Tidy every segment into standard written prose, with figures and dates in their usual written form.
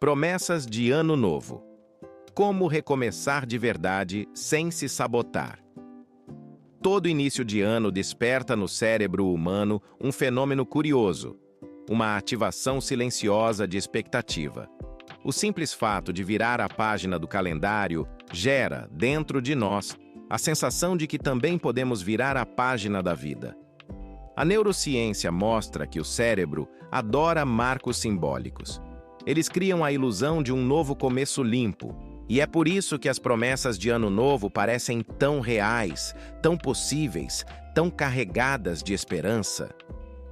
Promessas de Ano Novo. Como recomeçar de verdade sem se sabotar? Todo início de ano desperta no cérebro humano um fenômeno curioso, uma ativação silenciosa de expectativa. O simples fato de virar a página do calendário gera, dentro de nós, a sensação de que também podemos virar a página da vida. A neurociência mostra que o cérebro adora marcos simbólicos. Eles criam a ilusão de um novo começo limpo, e é por isso que as promessas de Ano Novo parecem tão reais, tão possíveis, tão carregadas de esperança.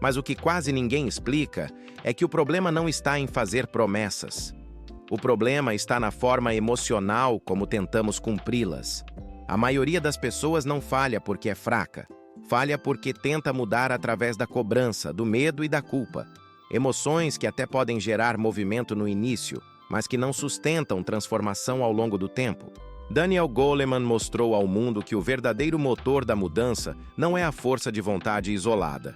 Mas o que quase ninguém explica é que o problema não está em fazer promessas. O problema está na forma emocional como tentamos cumpri-las. A maioria das pessoas não falha porque é fraca. Falha porque tenta mudar através da cobrança, do medo e da culpa. Emoções que até podem gerar movimento no início, mas que não sustentam transformação ao longo do tempo. Daniel Goleman mostrou ao mundo que o verdadeiro motor da mudança não é a força de vontade isolada.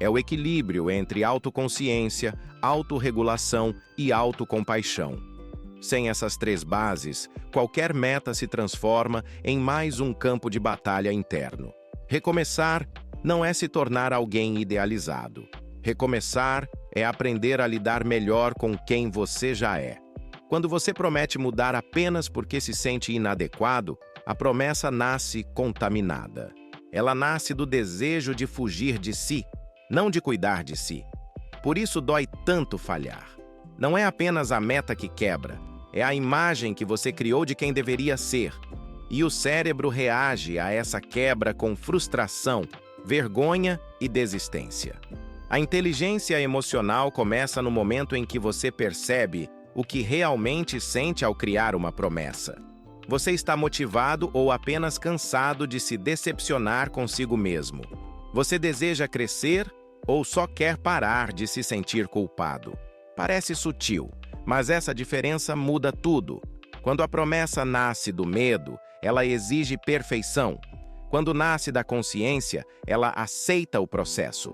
É o equilíbrio entre autoconsciência, autorregulação e autocompaixão. Sem essas três bases, qualquer meta se transforma em mais um campo de batalha interno. Recomeçar não é se tornar alguém idealizado. Recomeçar é aprender a lidar melhor com quem você já é. Quando você promete mudar apenas porque se sente inadequado, a promessa nasce contaminada. Ela nasce do desejo de fugir de si, não de cuidar de si. Por isso dói tanto falhar. Não é apenas a meta que quebra, é a imagem que você criou de quem deveria ser. E o cérebro reage a essa quebra com frustração, vergonha e desistência. A inteligência emocional começa no momento em que você percebe o que realmente sente ao criar uma promessa. Você está motivado ou apenas cansado de se decepcionar consigo mesmo? Você deseja crescer ou só quer parar de se sentir culpado? Parece sutil, mas essa diferença muda tudo. Quando a promessa nasce do medo, ela exige perfeição. Quando nasce da consciência, ela aceita o processo.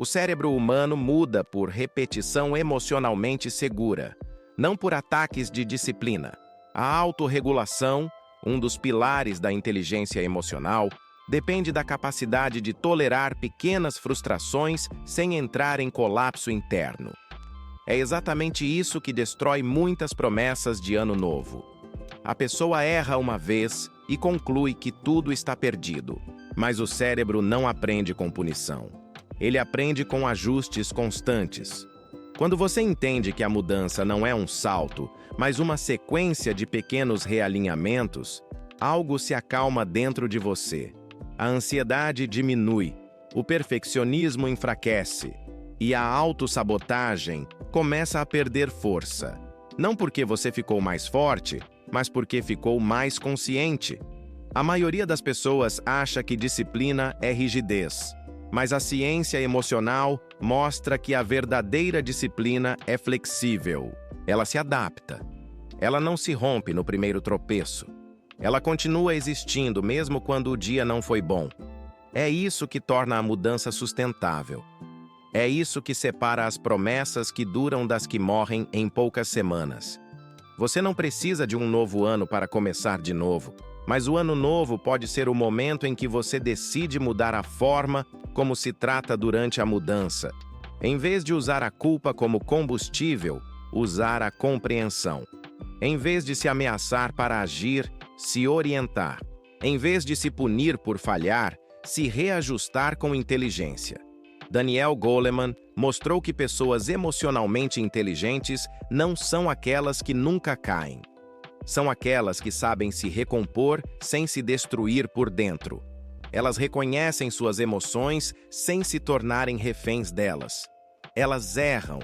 O cérebro humano muda por repetição emocionalmente segura, não por ataques de disciplina. A autorregulação, um dos pilares da inteligência emocional, depende da capacidade de tolerar pequenas frustrações sem entrar em colapso interno. É exatamente isso que destrói muitas promessas de Ano Novo. A pessoa erra uma vez e conclui que tudo está perdido, mas o cérebro não aprende com punição. Ele aprende com ajustes constantes. Quando você entende que a mudança não é um salto, mas uma sequência de pequenos realinhamentos, algo se acalma dentro de você. A ansiedade diminui, o perfeccionismo enfraquece e a autossabotagem começa a perder força. Não porque você ficou mais forte, mas porque ficou mais consciente. A maioria das pessoas acha que disciplina é rigidez. Mas a ciência emocional mostra que a verdadeira disciplina é flexível. Ela se adapta. Ela não se rompe no primeiro tropeço. Ela continua existindo mesmo quando o dia não foi bom. É isso que torna a mudança sustentável. É isso que separa as promessas que duram das que morrem em poucas semanas. Você não precisa de um novo ano para começar de novo. Mas o Ano Novo pode ser o momento em que você decide mudar a forma como se trata durante a mudança. Em vez de usar a culpa como combustível, usar a compreensão. Em vez de se ameaçar para agir, se orientar. Em vez de se punir por falhar, se reajustar com inteligência. Daniel Goleman mostrou que pessoas emocionalmente inteligentes não são aquelas que nunca caem. São aquelas que sabem se recompor sem se destruir por dentro. Elas reconhecem suas emoções sem se tornarem reféns delas. Elas erram,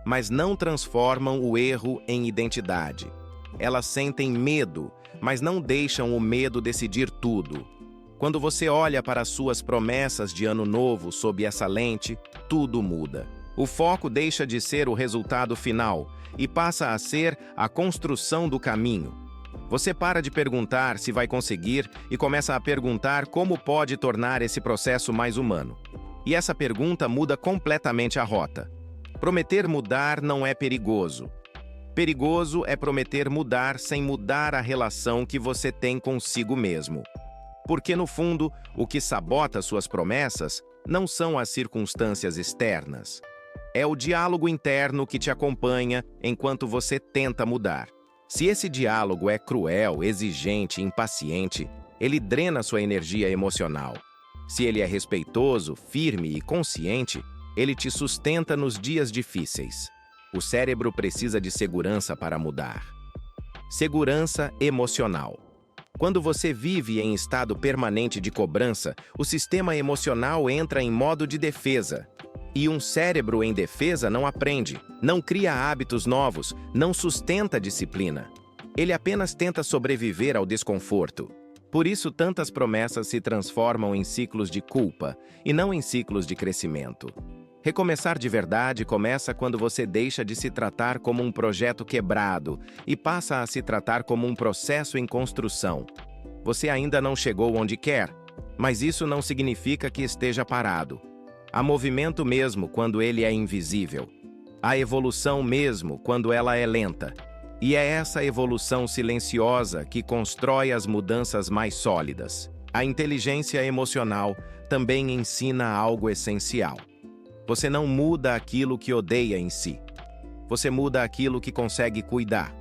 mas não transformam o erro em identidade. Elas sentem medo, mas não deixam o medo decidir tudo. Quando você olha para as suas promessas de Ano Novo sob essa lente, tudo muda. O foco deixa de ser o resultado final e passa a ser a construção do caminho. Você para de perguntar se vai conseguir e começa a perguntar como pode tornar esse processo mais humano. E essa pergunta muda completamente a rota. Prometer mudar não é perigoso. Perigoso é prometer mudar sem mudar a relação que você tem consigo mesmo. Porque, no fundo, o que sabota suas promessas não são as circunstâncias externas. É o diálogo interno que te acompanha enquanto você tenta mudar. Se esse diálogo é cruel, exigente, impaciente, ele drena sua energia emocional. Se ele é respeitoso, firme e consciente, ele te sustenta nos dias difíceis. O cérebro precisa de segurança para mudar. Segurança emocional. Quando você vive em estado permanente de cobrança, o sistema emocional entra em modo de defesa. E um cérebro em defesa não aprende, não cria hábitos novos, não sustenta disciplina. Ele apenas tenta sobreviver ao desconforto. Por isso, tantas promessas se transformam em ciclos de culpa e não em ciclos de crescimento. Recomeçar de verdade começa quando você deixa de se tratar como um projeto quebrado e passa a se tratar como um processo em construção. Você ainda não chegou onde quer, mas isso não significa que esteja parado. Há movimento mesmo quando ele é invisível. Há evolução mesmo quando ela é lenta. E é essa evolução silenciosa que constrói as mudanças mais sólidas. A inteligência emocional também ensina algo essencial. Você não muda aquilo que odeia em si. Você muda aquilo que consegue cuidar.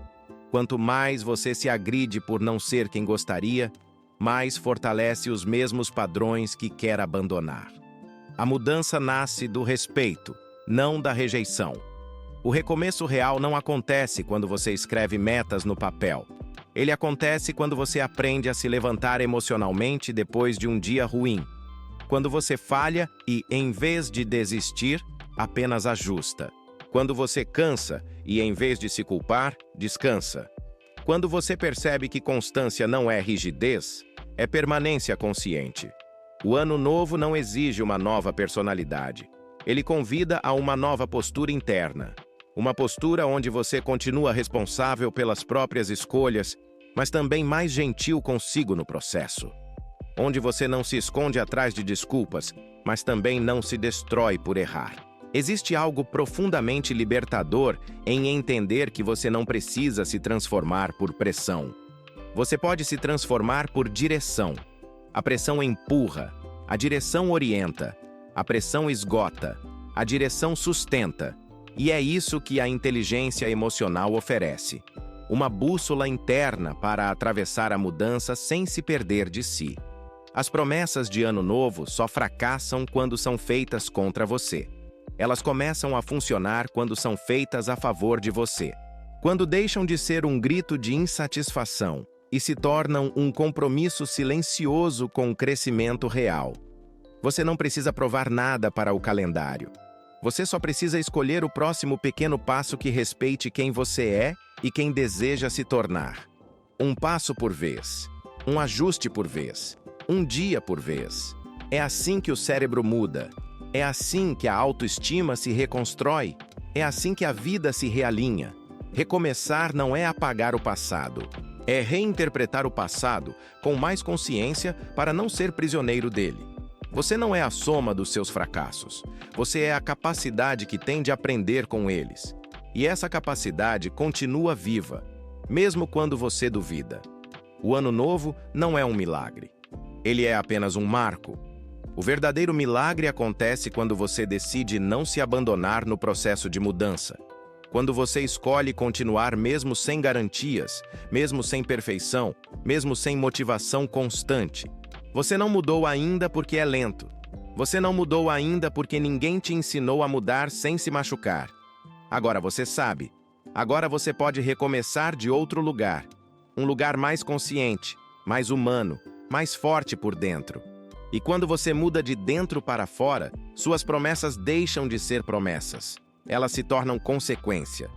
Quanto mais você se agride por não ser quem gostaria, mais fortalece os mesmos padrões que quer abandonar. A mudança nasce do respeito, não da rejeição. O recomeço real não acontece quando você escreve metas no papel. Ele acontece quando você aprende a se levantar emocionalmente depois de um dia ruim. Quando você falha e, em vez de desistir, apenas ajusta. Quando você cansa e, em vez de se culpar, descansa. Quando você percebe que constância não é rigidez, é permanência consciente. O ano novo não exige uma nova personalidade. Ele convida a uma nova postura interna. Uma postura onde você continua responsável pelas próprias escolhas, mas também mais gentil consigo no processo. Onde você não se esconde atrás de desculpas, mas também não se destrói por errar. Existe algo profundamente libertador em entender que você não precisa se transformar por pressão. Você pode se transformar por direção. A pressão empurra, a direção orienta, a pressão esgota, a direção sustenta. E é isso que a inteligência emocional oferece. Uma bússola interna para atravessar a mudança sem se perder de si. As promessas de ano novo só fracassam quando são feitas contra você. Elas começam a funcionar quando são feitas a favor de você. Quando deixam de ser um grito de insatisfação e se tornam um compromisso silencioso com o crescimento real. Você não precisa provar nada para o calendário. Você só precisa escolher o próximo pequeno passo que respeite quem você é e quem deseja se tornar. Um passo por vez. Um ajuste por vez. Um dia por vez. É assim que o cérebro muda. É assim que a autoestima se reconstrói. É assim que a vida se realinha. Recomeçar não é apagar o passado. É reinterpretar o passado com mais consciência para não ser prisioneiro dele. Você não é a soma dos seus fracassos. Você é a capacidade que tem de aprender com eles. E essa capacidade continua viva, mesmo quando você duvida. O ano novo não é um milagre. Ele é apenas um marco. O verdadeiro milagre acontece quando você decide não se abandonar no processo de mudança. Quando você escolhe continuar mesmo sem garantias, mesmo sem perfeição, mesmo sem motivação constante. Você não mudou ainda porque é lento. Você não mudou ainda porque ninguém te ensinou a mudar sem se machucar. Agora você sabe. Agora você pode recomeçar de outro lugar. Um lugar mais consciente, mais humano, mais forte por dentro. E quando você muda de dentro para fora, suas promessas deixam de ser promessas. Elas se tornam consequência.